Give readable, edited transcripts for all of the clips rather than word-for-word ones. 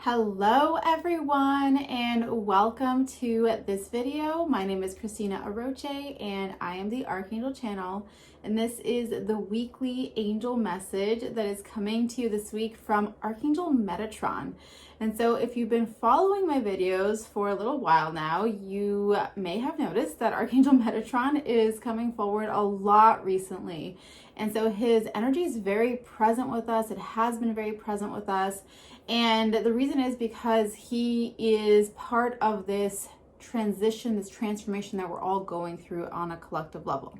Hello everyone and welcome to this video. My name is Christina Aroche and I am the Archangel channel, and this is the weekly angel message that is coming to you this week from Archangel Metatron. And so if you've been following my videos for a little while now, you may have noticed that Archangel Metatron is coming forward a lot recently. And so his energy is very present with us. It has been very present with us. And the reason is because he is part of this transition, this transformation that we're all going through on a collective level.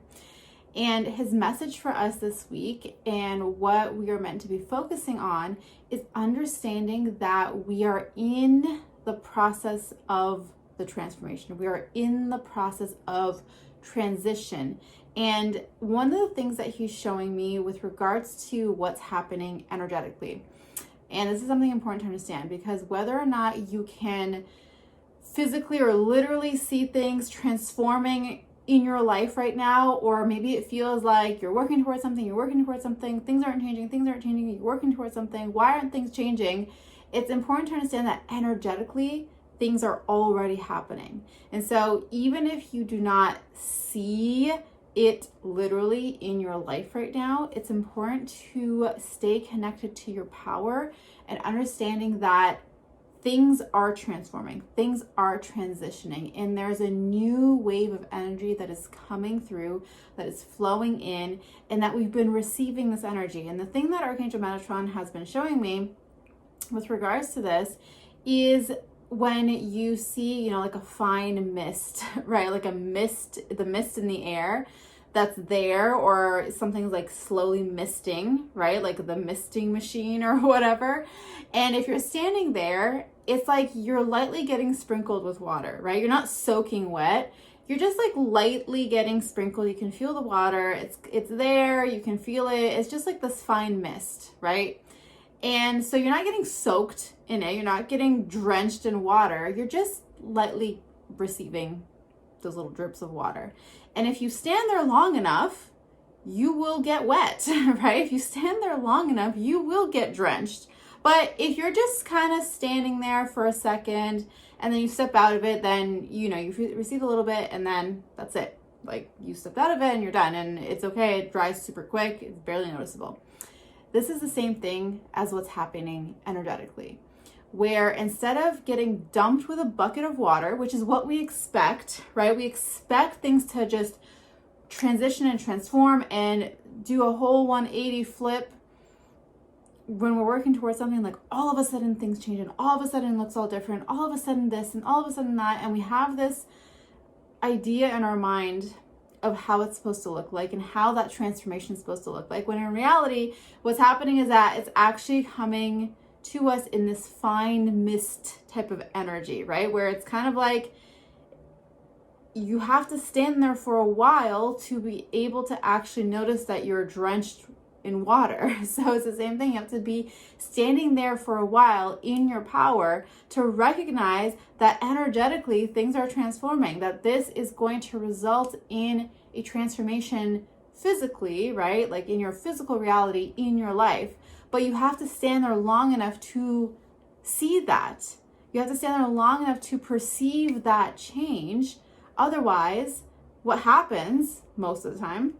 And his message for us this week and what we are meant to be focusing on is understanding that we are in the process of the transformation. We are in the process of transition. And one of the things that he's showing me with regards to what's happening energetically, and this is something important to understand, because whether or not you can physically or literally see things transforming in your life right now, or maybe it feels like you're working towards something, things aren't changing, you're working towards something, why aren't things changing? It's important to understand that energetically, things are already happening. And so even if you do not see it literally in your life right now, it's important to stay connected to your power and understanding that things are transforming, things are transitioning, and there's a new wave of energy that is coming through, that is flowing in, and that we've been receiving this energy. And the thing that Archangel Metatron has been showing me with regards to this is when you see, like a fine mist, right? Like the mist in the air that's there, or something's like slowly misting, right? Like the misting machine or whatever. And if you're standing there, it's like you're lightly getting sprinkled with water, right? You're not soaking wet. You're just like lightly getting sprinkled. You can feel the water. It's there. You can feel it. It's just like this fine mist, right? And so you're not getting soaked in it. You're not getting drenched in water. You're just lightly receiving those little drips of water. And if you stand there long enough, you will get wet, right? If you stand there long enough, you will get drenched. But if you're just kind of standing there for a second and then you step out of it, then, you receive a little bit and then that's it. Like you stepped out of it and you're done, and it's okay. It dries super quick. It's barely noticeable. This is the same thing as what's happening energetically, where instead of getting dumped with a bucket of water, which is what we expect, right? We expect things to just transition and transform and do a whole 180 flip. When we're working towards something, like all of a sudden things change and all of a sudden it looks all different, all of a sudden this and all of a sudden that, and we have this idea in our mind of how it's supposed to look like and how that transformation is supposed to look like, when in reality what's happening is that it's actually coming to us in this fine mist type of energy, right? Where it's kind of like you have to stand there for a while to be able to actually notice that you're drenched in water. So it's the same thing. You have to be standing there for a while in your power to recognize that energetically things are transforming, that this is going to result in a transformation physically, right? Like in your physical reality in your life. But you have to stand there long enough to see that. You have to stand there long enough to perceive that change. Otherwise, what happens most of the time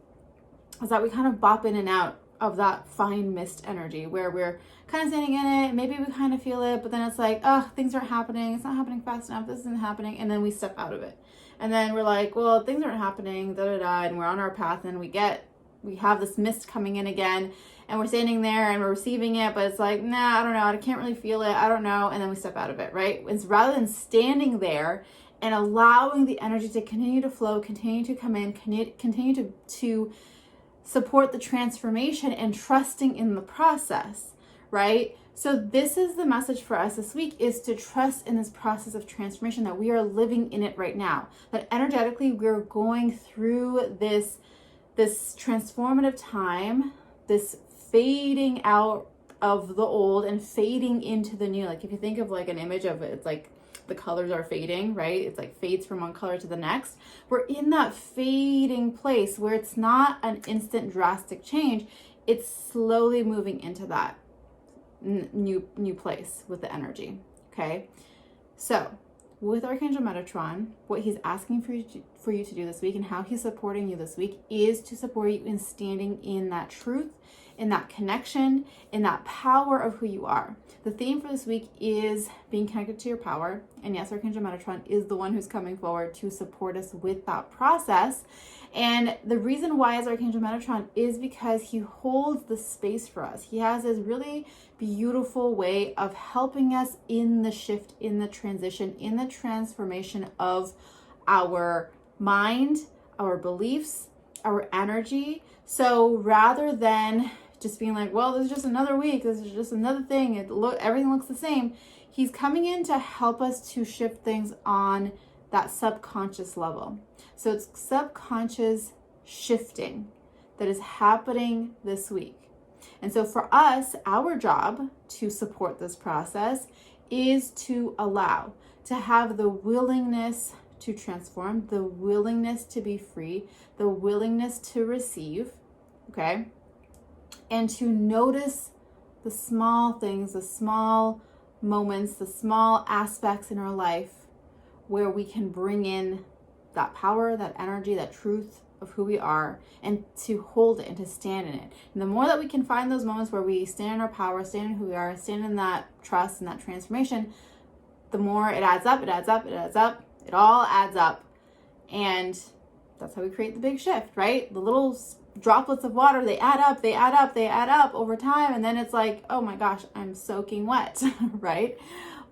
is that we kind of bop in and out of that fine mist energy, where we're kind of standing in it. Maybe we kind of feel it, but then it's like, oh, things aren't happening. It's not happening fast enough. This isn't happening. And then we step out of it. And then we're like, well, things aren't happening, and we're on our path, and we have this mist coming in again, and we're standing there and we're receiving it, but it's like, nah, I don't know. I can't really feel it. I don't know. And then we step out of it, right? It's rather than standing there and allowing the energy to continue to flow, continue to come in, continue to support the transformation and trusting in the process, right? So this is the message for us this week, is to trust in this process of transformation, that we are living in it right now, that energetically we're going through this transformative time, this fading out of the old and fading into the new. Like if you think of like an image of it, it's like the colors are fading, right? It's like fades from one color to the next. We're in that fading place where it's not an instant drastic change. It's slowly moving into that. new place with the energy. Okay, so with Archangel Metatron, what he's asking for you to do this week and how he's supporting you this week is to support you in standing in that truth, in that connection, in that power of who you are. The theme for this week is being connected to your power. And yes, Archangel Metatron is the one who's coming forward to support us with that process. And the reason why is Archangel Metatron is because he holds the space for us. He has this really beautiful way of helping us in the shift, in the transition, in the transformation of our mind, our beliefs, our energy. So rather than just being like, well, this is just another week, this is just another thing, everything looks the same, he's coming in to help us to shift things on that subconscious level. So it's subconscious shifting that is happening this week. And so for us, our job to support this process is to allow, to have the willingness to transform, the willingness to be free, the willingness to receive, okay? And to notice the small things, the small moments, the small aspects in our life where we can bring in that power, that energy, that truth of who we are, and to hold it and to stand in it. And the more that we can find those moments where we stand in our power, stand in who we are, stand in that trust and that transformation, the more it adds up, it adds up, it adds up, it all adds up. And that's how we create the big shift, right? The little droplets of water, they add up, they add up, they add up over time. And then it's like, oh my gosh, I'm soaking wet, right?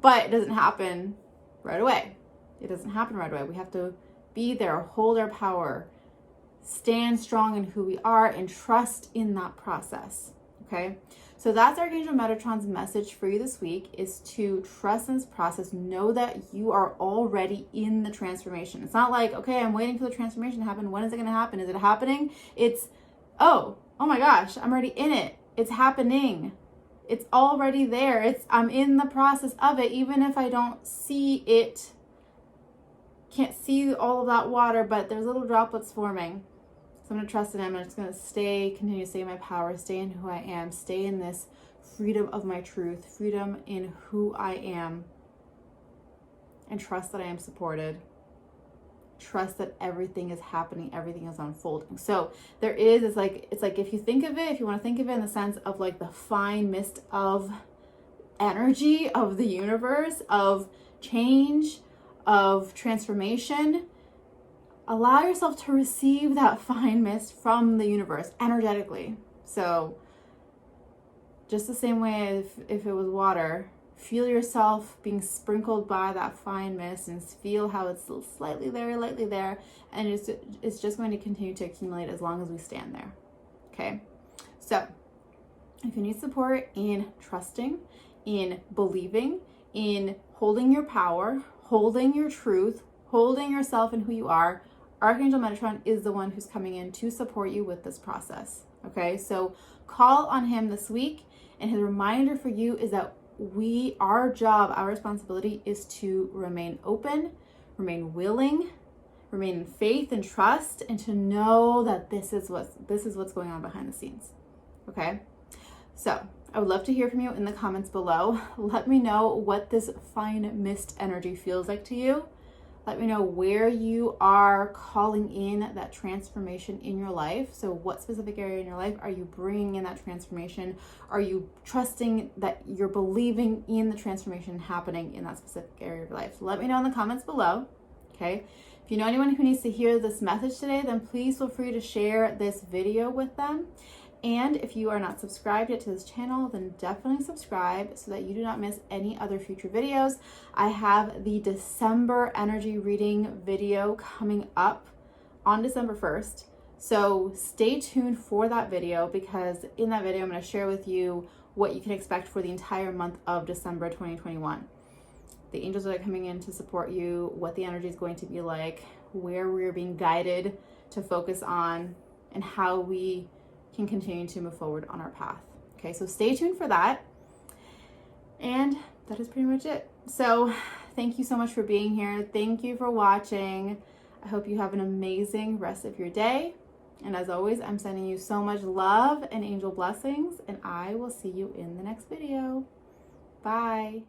But it doesn't happen right away. It doesn't happen right away. We have to be there, hold our power, stand strong in who we are, and trust in that process, okay? So that's Archangel Metatron's message for you this week, is to trust in this process. Know that you are already in the transformation. It's not like, okay, I'm waiting for the transformation to happen. When is it going to happen? Is it happening? It's, oh my gosh, I'm already in it. It's happening. It's already there. I'm in the process of it, even if I don't see it, can't see all of that water, but there's little droplets forming. So I'm going to trust in him. I'm just going to continue to stay in my power, stay in who I am, stay in this freedom of my truth, freedom in who I am, and trust that I am supported. Trust that everything is happening, everything is unfolding. So there is, it's like if you think of it, if you want to think of it in the sense of like the fine mist of energy of the universe, of change, of transformation, allow yourself to receive that fine mist from the universe energetically. So just the same way if it was water, feel yourself being sprinkled by that fine mist and feel how it's lightly there, and it's just going to continue to accumulate as long as we stand there. Okay, so if you need support in trusting, in believing, in holding your power, holding your truth, holding yourself and who you are, Archangel Metatron is the one who's coming in to support you with this process. Okay, so call on him this week, and his reminder for you is that our job, our responsibility is to remain open, remain willing, remain in faith and trust, and to know that this is what's going on behind the scenes. Okay, so I would love to hear from you in the comments below. Let me know what this fine mist energy feels like to you. Let me know where you are calling in that transformation in your life. So what specific area in your life are you bringing in that transformation? Are you trusting that you're believing in the transformation happening in that specific area of your life? So let me know in the comments below, okay? If you know anyone who needs to hear this message today, then please feel free to share this video with them. And if you are not subscribed yet to this channel, then definitely subscribe so that you do not miss any other future videos. I have the December energy reading video coming up on December 1st. So stay tuned for that video, because in that video, I'm going to share with you what you can expect for the entire month of December 2021. The angels are coming in to support you, what the energy is going to be like, where we're being guided to focus on, and how we can continue to move forward on our path. Okay, so stay tuned for that. And that is pretty much it. So thank you so much for being here. Thank you for watching. I hope you have an amazing rest of your day. And as always, I'm sending you so much love and angel blessings, and I will see you in the next video. Bye.